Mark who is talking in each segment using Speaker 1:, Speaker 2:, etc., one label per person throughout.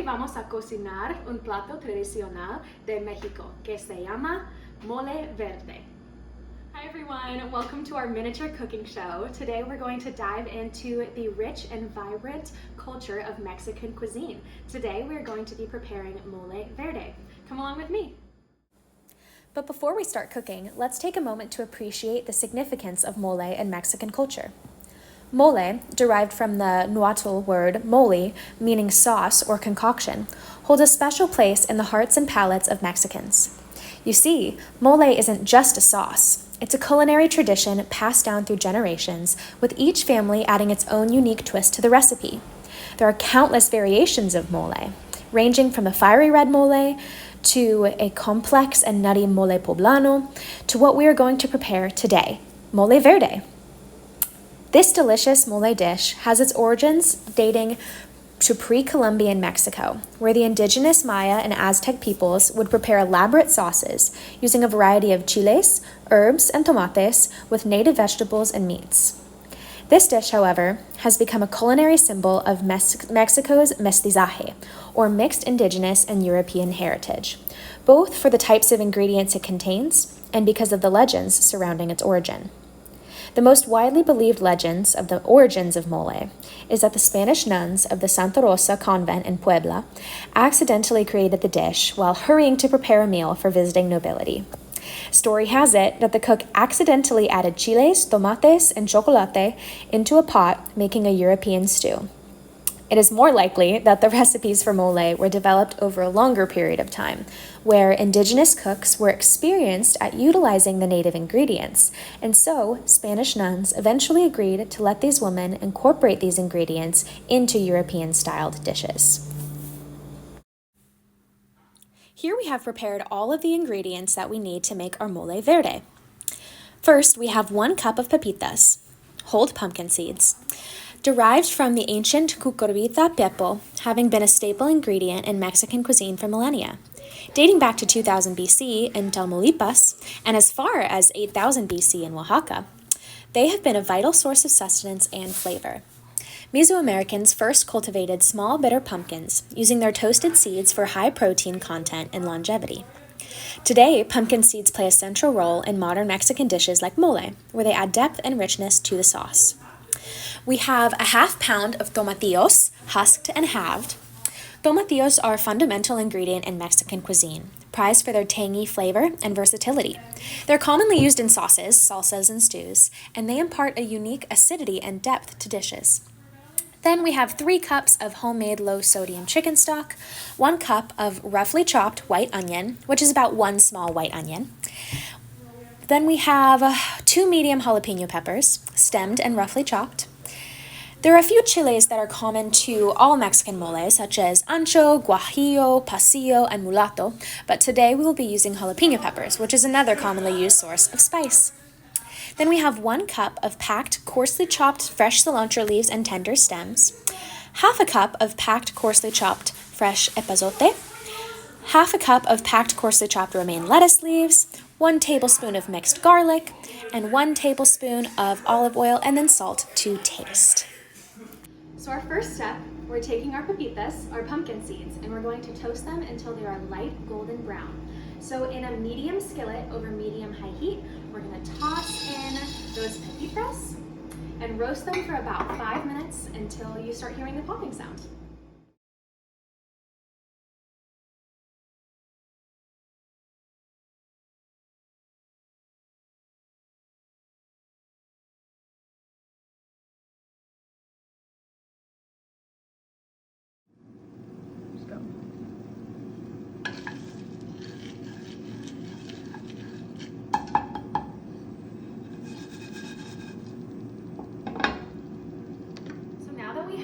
Speaker 1: Hoy vamos a cocinar un plato tradicional de México que se llama mole verde. Hi everyone, welcome to our miniature cooking show. Today we're going to dive into the rich and vibrant culture of Mexican cuisine. Today we're going to be preparing mole verde. Come along with me.
Speaker 2: But before we start cooking, let's take a moment to appreciate the significance of mole in Mexican culture. Mole, derived from the Nahuatl word mole, meaning sauce or concoction, holds a special place in the hearts and palates of Mexicans. You see, mole isn't just a sauce. It's a culinary tradition passed down through generations, with each family adding its own unique twist to the recipe. There are countless variations of mole, ranging from the fiery red mole to a complex and nutty mole poblano to what we are going to prepare today, mole verde. This delicious mole dish has its origins dating to pre-Columbian Mexico, where the indigenous Maya and Aztec peoples would prepare elaborate sauces using a variety of chiles, herbs, and tomates with native vegetables and meats. This dish, however, has become a culinary symbol of Mexico's mestizaje, or mixed indigenous and European heritage, both for the types of ingredients it contains and because of the legends surrounding its origin. The most widely believed legends of the origins of mole is that the Spanish nuns of the Santa Rosa convent in Puebla accidentally created the dish while hurrying to prepare a meal for visiting nobility. Story has it that the cook accidentally added chiles, tomates, and chocolate into a pot, making a European stew. It is more likely that the recipes for mole were developed over a longer period of time, where indigenous cooks were experienced at utilizing the native ingredients, and so Spanish nuns eventually agreed to let these women incorporate these ingredients into European-styled dishes. Here we have prepared all of the ingredients that we need to make our mole verde. First, we have 1 cup of pepitas, whole pumpkin seeds, derived from the ancient cucurbita pepo, having been a staple ingredient in Mexican cuisine for millennia. Dating back to 2000 BC in Tamaulipas and as far as 8000 BC in Oaxaca, they have been a vital source of sustenance and flavor. Mesoamericans first cultivated small bitter pumpkins, using their toasted seeds for high protein content and longevity. Today, pumpkin seeds play a central role in modern Mexican dishes like mole, where they add depth and richness to the sauce. We have a ½ pound of tomatillos, husked and halved. Tomatillos are a fundamental ingredient in Mexican cuisine, prized for their tangy flavor and versatility. They're commonly used in sauces, salsas, and stews, and they impart a unique acidity and depth to dishes. Then we have 3 cups of homemade low-sodium chicken stock, 1 cup of roughly chopped white onion, which is about 1 small white onion. Then we have 2 medium jalapeno peppers, stemmed and roughly chopped. There are a few chiles that are common to all Mexican moles, such as ancho, guajillo, pasillo, and mulato, but today we will be using jalapeno peppers, which is another commonly used source of spice. Then we have 1 cup of packed, coarsely chopped fresh cilantro leaves and tender stems, ½ cup of packed, coarsely chopped fresh epazote, ½ cup of packed, coarsely chopped romaine lettuce leaves, 1 tablespoon of mixed garlic, and 1 tablespoon of olive oil, and then salt to taste.
Speaker 1: So our first step, we're taking our pepitas, our pumpkin seeds, and we're going to toast them until they are light golden brown. So in a medium skillet over medium-high heat, we're going to toss in those pepitas and roast them for about 5 minutes until you start hearing the popping sound.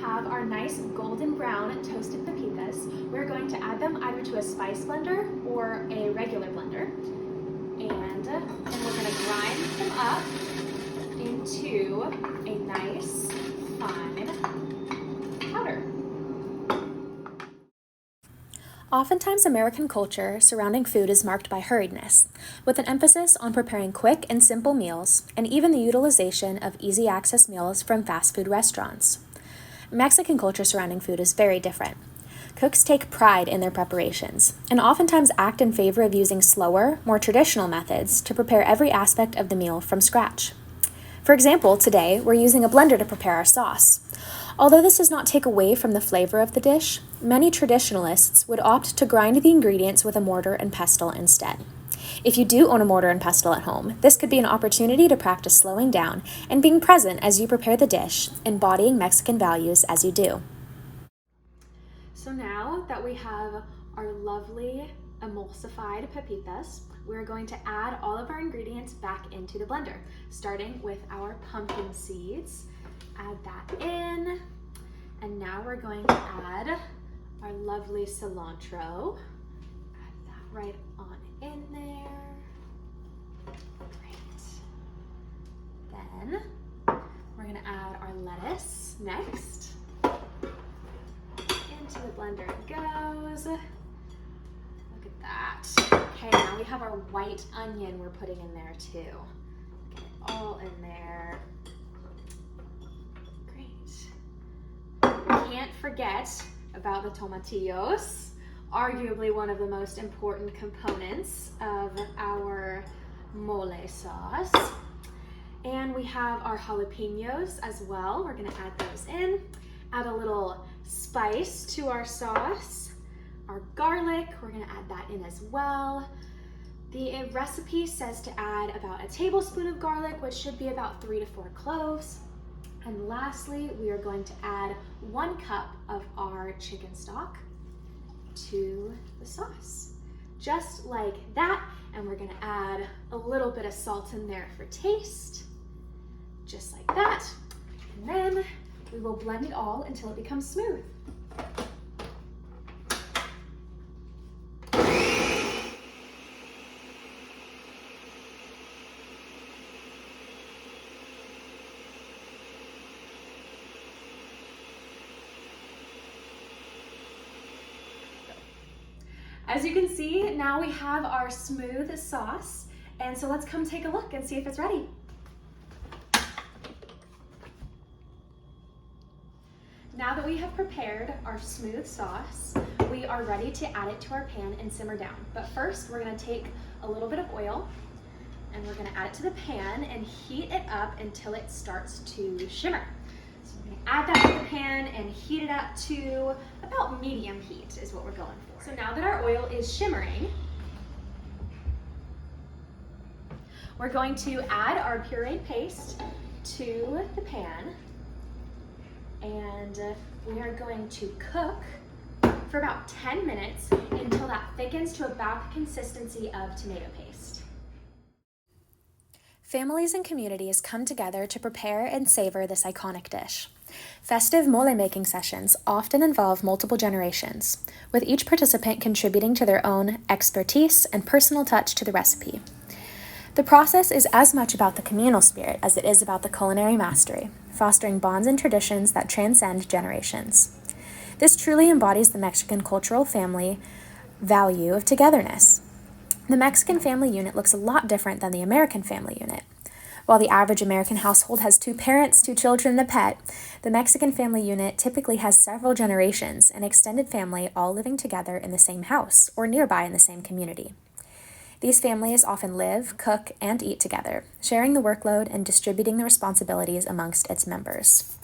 Speaker 1: Have our nice golden brown toasted pepitas, we're going to add them either to a spice blender or a regular blender. And we're going to grind them up into a nice, fine powder.
Speaker 2: Oftentimes, American culture surrounding food is marked by hurriedness, with an emphasis on preparing quick and simple meals, and even the utilization of easy-access meals from fast food restaurants. Mexican culture surrounding food is very different. Cooks take pride in their preparations and oftentimes act in favor of using slower, more traditional methods to prepare every aspect of the meal from scratch. For example, today we're using a blender to prepare our sauce. Although this does not take away from the flavor of the dish, many traditionalists would opt to grind the ingredients with a mortar and pestle instead. If you do own a mortar and pestle at home, this could be an opportunity to practice slowing down and being present as you prepare the dish, embodying Mexican values as you do.
Speaker 1: So now that we have our lovely emulsified pepitas, we're going to add all of our ingredients back into the blender, starting with our pumpkin seeds. Add that in, and now we're going to add our lovely cilantro. Add that right on in there. Great. Then we're going to add our lettuce next. Into the blender it goes. Look at that. Okay, now we have our white onion we're putting in there too. Get it all in there. Great. Can't forget about the tomatillos, arguably one of the most important components of our mole sauce. And we have our jalapenos as well. We're gonna add those in. Add a little spice to our sauce. Our garlic, we're gonna add that in as well. The recipe says to add about a tablespoon of garlic, which should be about 3 to 4 cloves. And lastly, we are going to add 1 cup of our chicken stock to the sauce. Just like that, and we're gonna add a little bit of salt in there for taste. Just like that. And then we will blend it all until it becomes smooth. As you can see, now we have our smooth sauce, and so let's come take a look and see if it's ready. Now that we have prepared our smooth sauce, we are ready to add it to our pan and simmer down. But first, we're gonna take a little bit of oil and we're gonna add it to the pan and heat it up until it starts to shimmer. So we're gonna add that to the pan and heat it up to about medium heat is what we're going for. So now that our oil is shimmering, we're going to add our pureed paste to the pan. And we are going to cook for about 10 minutes until that thickens to about the consistency of tomato paste.
Speaker 2: Families and communities come together to prepare and savor this iconic dish. Festive mole-making sessions often involve multiple generations, with each participant contributing to their own expertise and personal touch to the recipe. The process is as much about the communal spirit as it is about the culinary mastery, fostering bonds and traditions that transcend generations. This truly embodies the Mexican cultural family value of togetherness. The Mexican family unit looks a lot different than the American family unit. While the average American household has 2 parents, 2 children, and a pet, the Mexican family unit typically has several generations and extended family all living together in the same house or nearby in the same community. These families often live, cook, and eat together, sharing the workload and distributing the responsibilities amongst its members.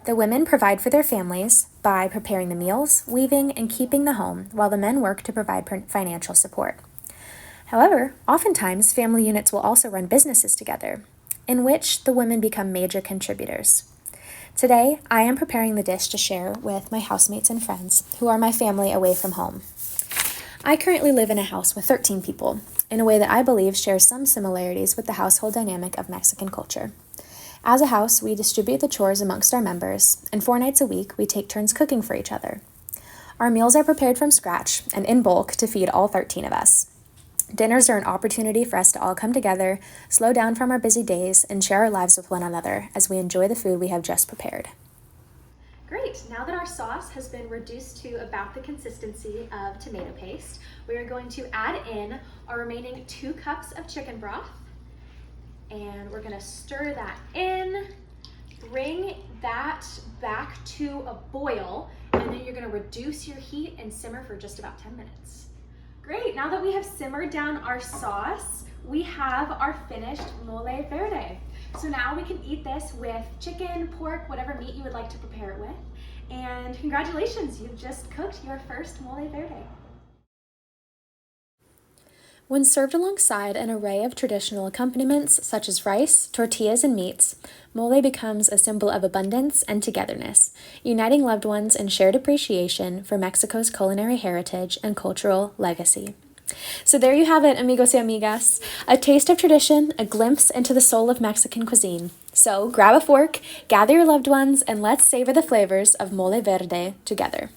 Speaker 2: The women provide for their families by preparing the meals, weaving, and keeping the home, while the men work to provide financial support. However, oftentimes family units will also run businesses together, in which the women become major contributors. Today, I am preparing the dish to share with my housemates and friends, who are my family away from home. I currently live in a house with 13 people, in a way that I believe shares some similarities with the household dynamic of Mexican culture. As a house, we distribute the chores amongst our members, and 4 nights a week, we take turns cooking for each other. Our meals are prepared from scratch and in bulk to feed all 13 of us. Dinners are an opportunity for us to all come together, slow down from our busy days, and share our lives with one another as we enjoy the food we have just prepared.
Speaker 1: Great, now that our sauce has been reduced to about the consistency of tomato paste, we are going to add in our remaining 2 cups of chicken broth. And we're gonna stir that in, bring that back to a boil, and then you're gonna reduce your heat and simmer for just about 10 minutes. Great, now that we have simmered down our sauce, we have our finished mole verde. So now we can eat this with chicken, pork, whatever meat you would like to prepare it with. And congratulations, you've just cooked your first mole verde.
Speaker 2: When served alongside an array of traditional accompaniments such as rice, tortillas, and meats, mole becomes a symbol of abundance and togetherness, uniting loved ones in shared appreciation for Mexico's culinary heritage and cultural legacy. So there you have it, amigos y amigas, a taste of tradition, a glimpse into the soul of Mexican cuisine. So grab a fork, gather your loved ones, and let's savor the flavors of mole verde together.